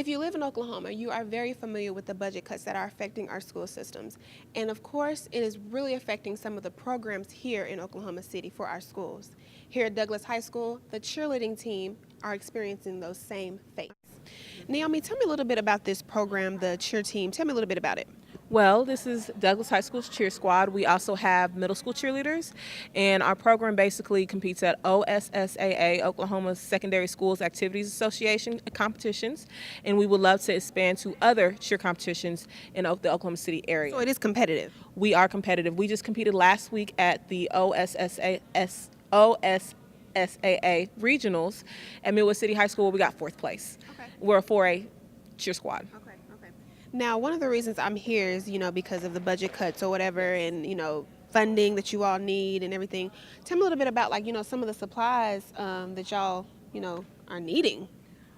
If you live in Oklahoma, you are very familiar with the budget cuts that are affecting our school systems. And of course, it is really affecting some of the programs here in Oklahoma City for our schools. Here at Douglas High School, the cheerleading team are experiencing those same fates. Naomi, tell me a little bit about this program, the cheer team. Tell me a little bit about it. Well, this is Douglas High School's cheer squad. We also have middle school cheerleaders, and our program basically competes at OSSAA, Oklahoma Secondary Schools Activities Association competitions, and we would love to expand to other cheer competitions in the Oklahoma City area. So it is competitive. We are competitive. We just competed last week at the OSSAA regionals at Midwest City High School, where we got fourth place. Okay. We're a 4A cheer squad. Okay. Now, one of the reasons I'm here is, because of the budget cuts or whatever and, funding that you all need and everything. Tell me a little bit about, some of the supplies that y'all, are needing.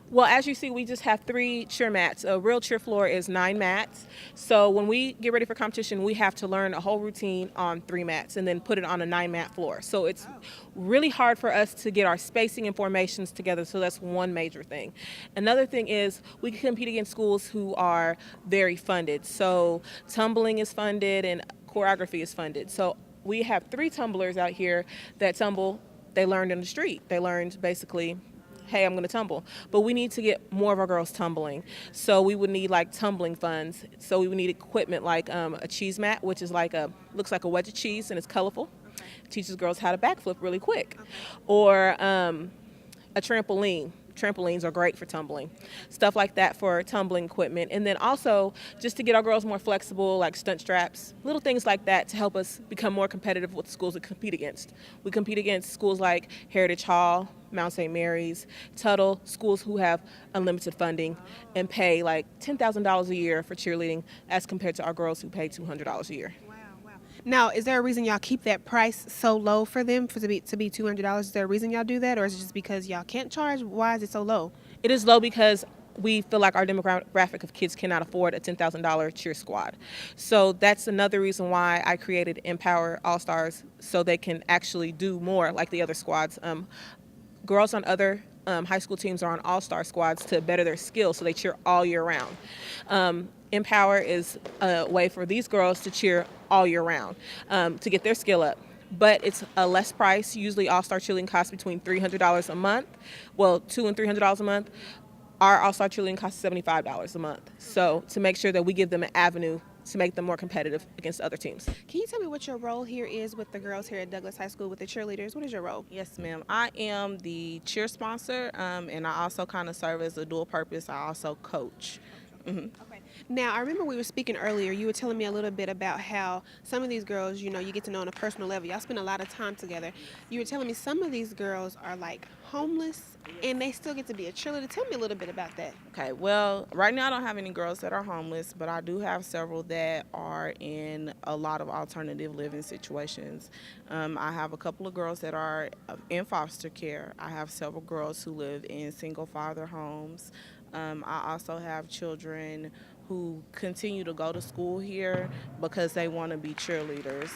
Well, as you see, we just have 3 cheer mats. A real cheer floor is 9 mats. So when we get ready for competition, we have to learn a whole routine on 3 mats and then put it on a 9-mat floor. So it's really hard for us to get our spacing and formations together. So that's one major thing. Another thing is we can compete against schools who are very funded. So tumbling is funded and choreography is funded. So we have 3 tumblers out here that tumble. They learned in the street. They learned basically, hey, I'm going to tumble. But we need to get more of our girls tumbling. So we would need tumbling funds. So we would need equipment like a cheese mat, which is looks like a wedge of cheese and it's colorful. Okay. Teaches girls how to backflip really quick. Okay. Or a trampoline. Trampolines are great for tumbling. Stuff like that for tumbling equipment. And then also just to get our girls more flexible, like stunt straps, little things like that to help us become more competitive with the schools we compete against. We compete against schools like Heritage Hall, Mount St. Mary's, Tuttle, schools who have unlimited funding and pay $10,000 a year for cheerleading as compared to our girls who pay $200 a year. Now, is there a reason y'all keep that price so low for them to be $200? Is there a reason y'all do that, or is it just because y'all can't charge? Why is it so low? It is low because we feel like our demographic of kids cannot afford a $10,000 cheer squad. So that's another reason why I created Empower All-Stars, so they can actually do more like the other squads. Girls on other high school teams are on all-star squads to better their skills, so they cheer all year round. Empower is a way for these girls to cheer all year round to get their skill up. But it's a less price. Usually all-star cheerleading costs between $300 a month. Well, $200 and $300 a month. Our all-star cheerleading costs $75 a month. So to make sure that we give them an avenue to make them more competitive against other teams. Can you tell me what your role here is with the girls here at Douglas High School with the cheerleaders? What is your role? Yes, ma'am. I am the cheer sponsor, and I also kind of serve as a dual purpose. I also coach. Okay. Now, I remember we were speaking earlier. You were telling me a little bit about how some of these girls, you get to know on a personal level. Y'all spend a lot of time together. You were telling me some of these girls are homeless and they still get to be a cheerleader. Tell me a little bit about that. Okay, well, right now I don't have any girls that are homeless, but I do have several that are in a lot of alternative living situations. I have a couple of girls that are in foster care. I have several girls who live in single father homes. I also have children who continue to go to school here because they want to be cheerleaders.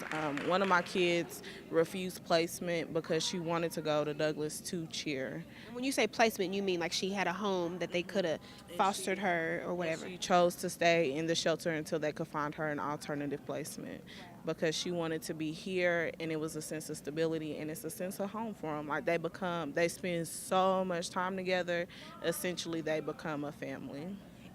One of my kids refused placement because she wanted to go to Douglas to cheer. And when you say placement, you mean she had a home that they could have fostered her or whatever? She chose to stay in the shelter until they could find her an alternative placement because she wanted to be here, and it was a sense of stability and it's a sense of home for them. They spend so much time together, essentially they become a family.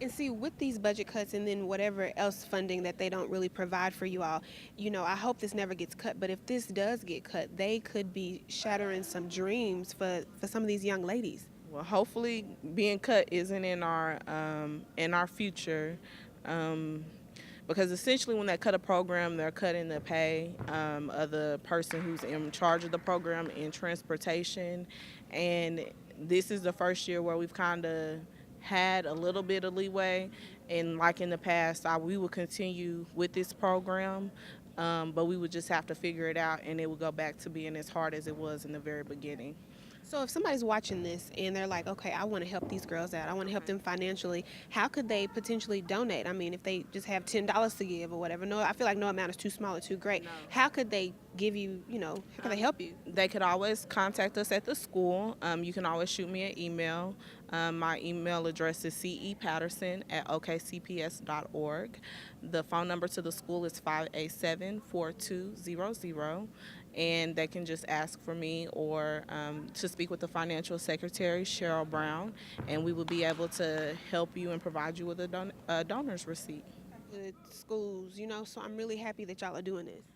And see, with these budget cuts and then whatever else funding that they don't really provide for you all, I hope this never gets cut, but if this does get cut, they could be shattering some dreams for some of these young ladies. Well, hopefully being cut isn't in our future, because essentially when they cut a program, they're cutting the pay of the person who's in charge of the program in transportation, and this is the first year where we've kind of had a little bit of leeway, and like in the past, we would continue with this program, but we would just have to figure it out, and it would go back to being as hard as it was in the very beginning. So if somebody's watching this and they're like, okay, I want to help these girls out, I want to help them financially, how could they potentially donate? I mean, if they just have $10 to give or whatever, no, I feel like no amount is too small or too great. No. How could they give you, how could they help you? They could always contact us at the school. You can always shoot me an email. My email address is cepatterson@okcps.org. The phone number to the school is 587-4200. And they can just ask for me or to speak with the financial secretary, Cheryl Brown, and we will be able to help you and provide you with a donor's receipt. Good schools, so I'm really happy that y'all are doing this.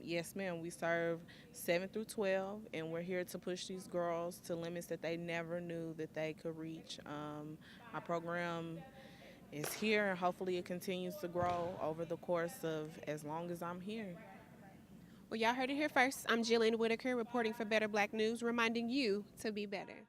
Yes, ma'am. We serve 7 through 12, and we're here to push these girls to limits that they never knew that they could reach. Our program is here, and hopefully it continues to grow over the course of as long as I'm here. Well, y'all heard it here first. I'm Jillian Whitaker reporting for Better Black News, reminding you to be better.